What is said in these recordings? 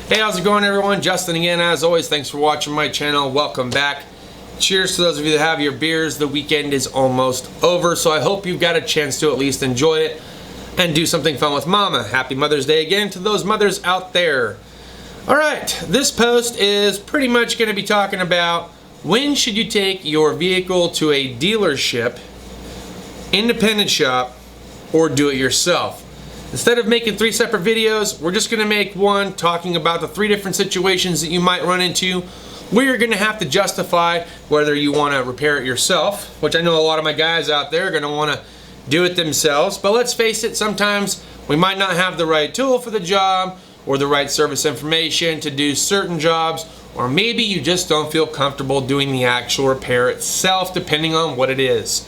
Hey, how's it going, everyone? Justin again. As always, thanks for watching my channel. Welcome back. Cheers to those of you that have your beers. The weekend is almost over, so I hope you've got a chance to at least enjoy it and do something fun with Mama. Happy Mother's Day again to those mothers out there. Alright, this post is pretty much going to be talking about when should you take your vehicle to a dealership, independent shop, or do it yourself. Instead of making 3 separate videos, we're just going to make one talking about the 3 different situations that you might run into where you're going to have to justify whether you want to repair it yourself, which I know a lot of my guys out there are going to want to do it themselves. But let's face it, sometimes we might not have the right tool for the job or the right service information to do certain jobs, or maybe you just don't feel comfortable doing the actual repair itself, depending on what it is.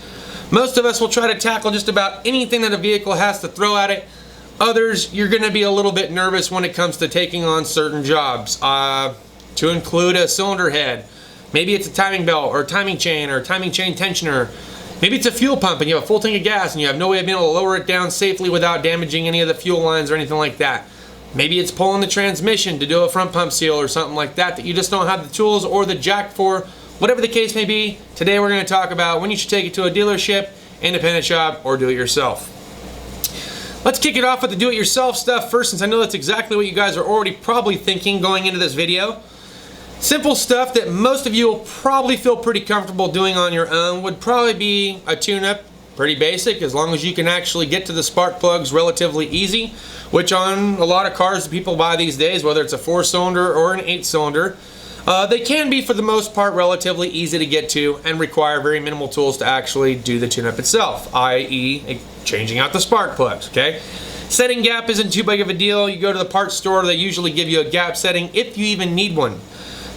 Most of us will try to tackle just about anything that a vehicle has to throw at it. Others, you're going to be a little bit nervous when it comes to taking on certain jobs, to include a cylinder head. Maybe it's a timing belt or a timing chain or a timing chain tensioner. Maybe it's a fuel pump and you have a full tank of gas and you have no way of being able to lower it down safely without damaging any of the fuel lines or anything like that. Maybe it's pulling the transmission to do a front pump seal or something like that that you just don't have the tools or the jack for. Whatever the case may be, today we're going to talk about when you should take it to a dealership, independent shop, or do it yourself. Let's kick it off with the do-it-yourself stuff first, since I know that's exactly what you guys are already probably thinking going into this video. Simple stuff that most of you will probably feel pretty comfortable doing on your own would probably be a tune-up. Pretty basic, as long as you can actually get to the spark plugs relatively easy, which on a lot of cars that people buy these days, whether it's a 4-cylinder or an 8-cylinder, they can be, for the most part, relatively easy to get to and require very minimal tools to actually do the tune-up itself, i.e. changing out the spark plugs, okay? Setting gap isn't too big of a deal. You go to the parts store, they usually give you a gap setting if you even need one.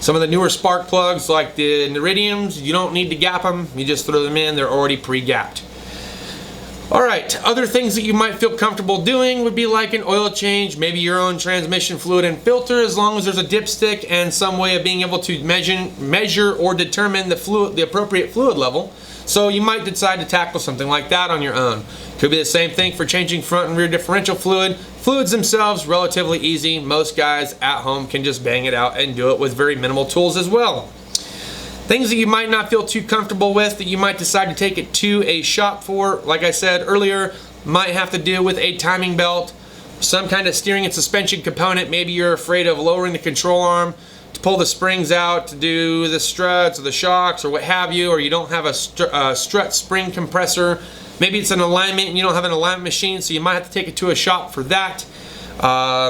Some of the newer spark plugs, like the Neridiums, you don't need to gap them. You just throw them in, they're already pre-gapped. Alright, other things that you might feel comfortable doing would be like an oil change, maybe your own transmission fluid and filter, as long as there's a dipstick and some way of being able to measure or determine the appropriate fluid level. So you might decide to tackle something like that on your own. Could be the same thing for changing front and rear differential fluid. Fluids themselves, relatively easy. Most guys at home can just bang it out and do it with very minimal tools as well. Things that you might not feel too comfortable with that you might decide to take it to a shop for, like I said earlier, might have to do with a timing belt, some kind of steering and suspension component. Maybe you're afraid of lowering the control arm to pull the springs out to do the struts or the shocks or what have you, or you don't have a strut spring compressor. Maybe it's an alignment and you don't have an alignment machine, so you might have to take it to a shop for that.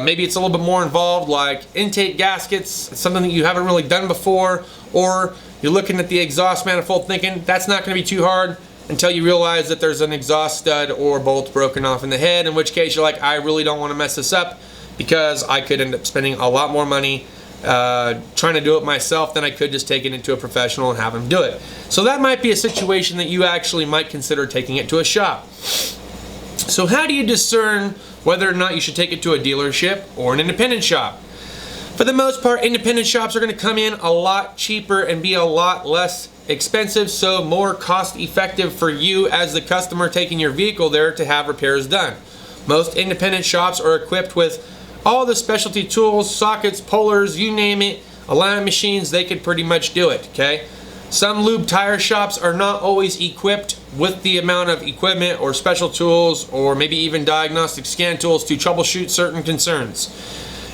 Maybe it's a little bit more involved, like intake gaskets. It's something that you haven't really done before, or you're looking at the exhaust manifold thinking that's not going to be too hard until you realize that there's an exhaust stud or bolt broken off in the head, in which case you're like, I really don't want to mess this up because I could end up spending a lot more money trying to do it myself than I could just take it into a professional and have them do it. So that might be a situation that you actually might consider taking it to a shop. So how do you discern whether or not you should take it to a dealership or an independent shop? For the most part, independent shops are going to come in a lot cheaper and be a lot less expensive, so more cost effective for you as the customer taking your vehicle there to have repairs done. Most independent shops are equipped with all the specialty tools, sockets, pullers, you name it, alignment machines. They could pretty much do it, okay? Some lube tire shops are not always equipped with the amount of equipment or special tools or maybe even diagnostic scan tools to troubleshoot certain concerns.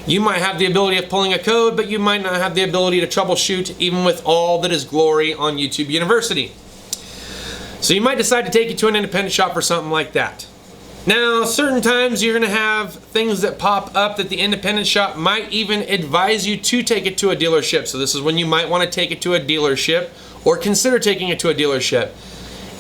You might have the ability of pulling a code, but you might not have the ability to troubleshoot even with all that is glory on YouTube University. So you might decide to take it to an independent shop for something like that. Now, certain times you're going to have things that pop up that the independent shop might even advise you to take it to a dealership. So this is when you might want to take it to a dealership or consider taking it to a dealership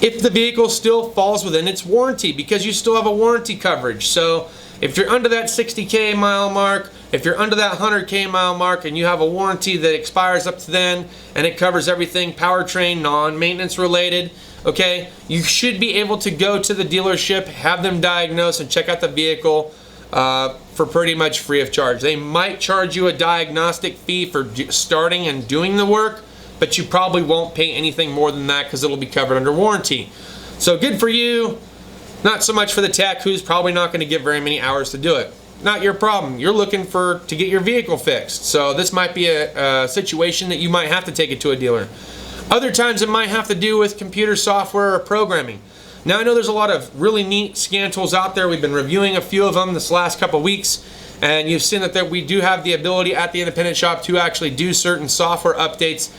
if the vehicle still falls within its warranty, because you still have a warranty coverage. So if you're under that 60K mile mark, if you're under that 100K mile mark and you have a warranty that expires up to then and it covers everything powertrain, non-maintenance related, okay, you should be able to go to the dealership, have them diagnose and check out the vehicle for pretty much free of charge. They might charge you a diagnostic fee for starting and doing the work, but you probably won't pay anything more than that because it'll be covered under warranty. So good for you, not so much for the tech, who's probably not going to give very many hours to do it. not your problem. You're looking to get your vehicle fixed. So this might be a situation that you might have to take it to a dealer. Other times it might have to do with computer software or programming. Now I know there's a lot of really neat scan tools out there. We've been reviewing a few of them this last couple of weeks, and you've seen that we do have the ability at the independent shop to actually do certain software updates.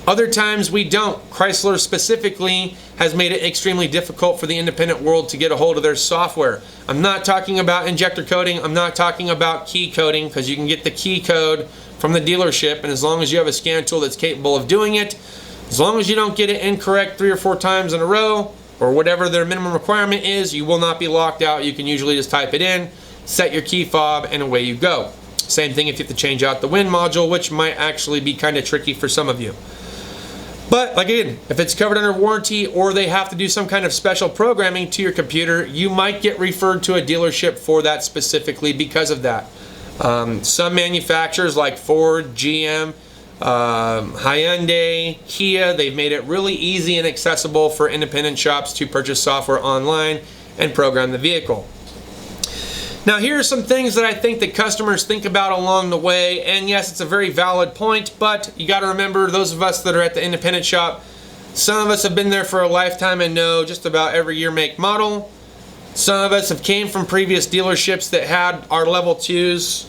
Other times we don't. Chrysler specifically has made it extremely difficult for the independent world to get a hold of their software. I'm not talking about injector coding. I'm not talking about key coding, because you can get the key code from the dealership, and as long as you have a scan tool that's capable of doing it, as long as you don't get it incorrect 3 or 4 times in a row, or whatever their minimum requirement is, you will not be locked out. You can usually just type it in, set your key fob, and away you go. Same thing if you have to change out the wind module, which might actually be kind of tricky for some of you. But again, if it's covered under warranty or they have to do some kind of special programming to your computer, you might get referred to a dealership for that specifically because of that. Some manufacturers like Ford, GM, Hyundai, Kia, they've made it really easy and accessible for independent shops to purchase software online and program the vehicle. Now here are some things that I think that customers think about along the way, and yes, it's a very valid point, but you got to remember, those of us that are at the independent shop, some of us have been there for a lifetime and know just about every year, make, model. Some of us have came from previous dealerships that had our level 2s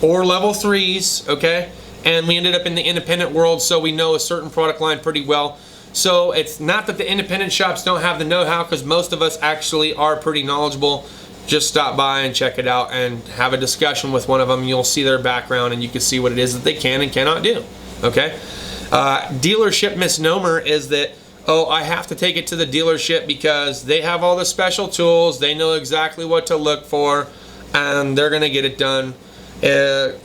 or level 3s, okay? And we ended up in the independent world, so we know a certain product line pretty well. So it's not that the independent shops don't have the know-how, because most of us actually are pretty knowledgeable. Just stop by and check it out and have a discussion with one of them. You'll see their background and you can see what it is that they can and cannot do, okay? Dealership misnomer is that, oh, I have to take it to the dealership because they have all the special tools, they know exactly what to look for, and they're gonna get it done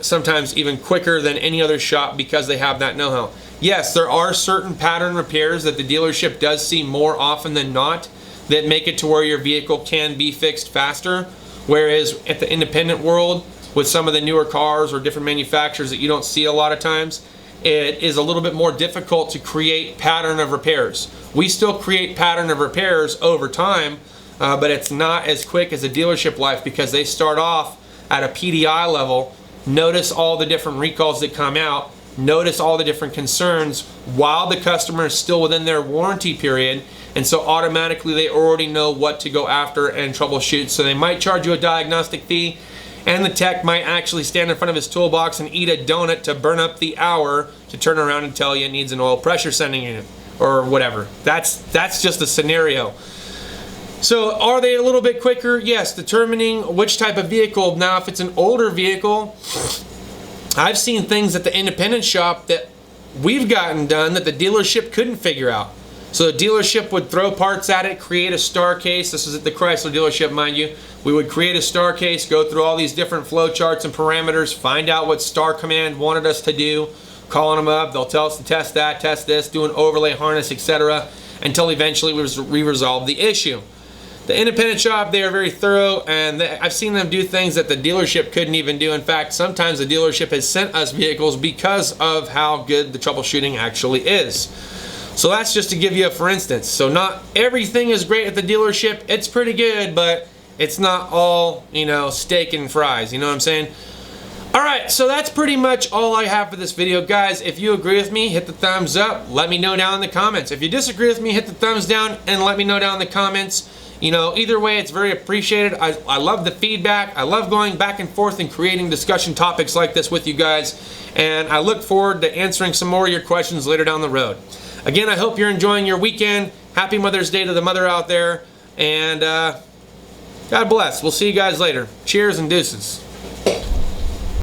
sometimes even quicker than any other shop because they have that know-how. Yes, there are certain pattern repairs that the dealership does see more often than not that make it to where your vehicle can be fixed faster, whereas at the independent world, with some of the newer cars or different manufacturers that you don't see a lot of times, it is a little bit more difficult to create pattern of repairs. We still create pattern of repairs over time, but it's not as quick as a dealership life because they start off at a PDI level, notice all the different recalls that come out, notice all the different concerns while the customer is still within their warranty period, and so automatically they already know what to go after and troubleshoot. So they might charge you a diagnostic fee, and the tech might actually stand in front of his toolbox and eat a donut to burn up the hour to turn around and tell you it needs an oil pressure sending unit or whatever. That's just a scenario. So are they a little bit quicker? Yes, determining which type of vehicle. Now if it's an older vehicle, I've seen things at the independent shop that we've gotten done that the dealership couldn't figure out. So the dealership would throw parts at it, create a star case. This is at the Chrysler dealership, mind you. We would create a star case, go through all these different flow charts and parameters, find out what Star Command wanted us to do, calling them up, they'll tell us to test that, test this, do an overlay harness, etc., until eventually we resolve the issue. The independent shop, they are very thorough, and I've seen them do things that the dealership couldn't even do. In fact, sometimes the dealership has sent us vehicles because of how good the troubleshooting actually is. So that's just to give you a for instance. So not everything is great at the dealership. It's pretty good, but it's not all, you know, steak and fries. You know what I'm saying? Alright, so that's pretty much all I have for this video. Guys, if you agree with me, hit the thumbs up. Let me know down in the comments. If you disagree with me, hit the thumbs down and let me know down in the comments. You know, either way, it's very appreciated. I love the feedback. I love going back and forth and creating discussion topics like this with you guys. And I look forward to answering some more of your questions later down the road. Again, I hope you're enjoying your weekend. Happy Mother's Day to the mother out there. And God bless. We'll see you guys later. Cheers and deuces.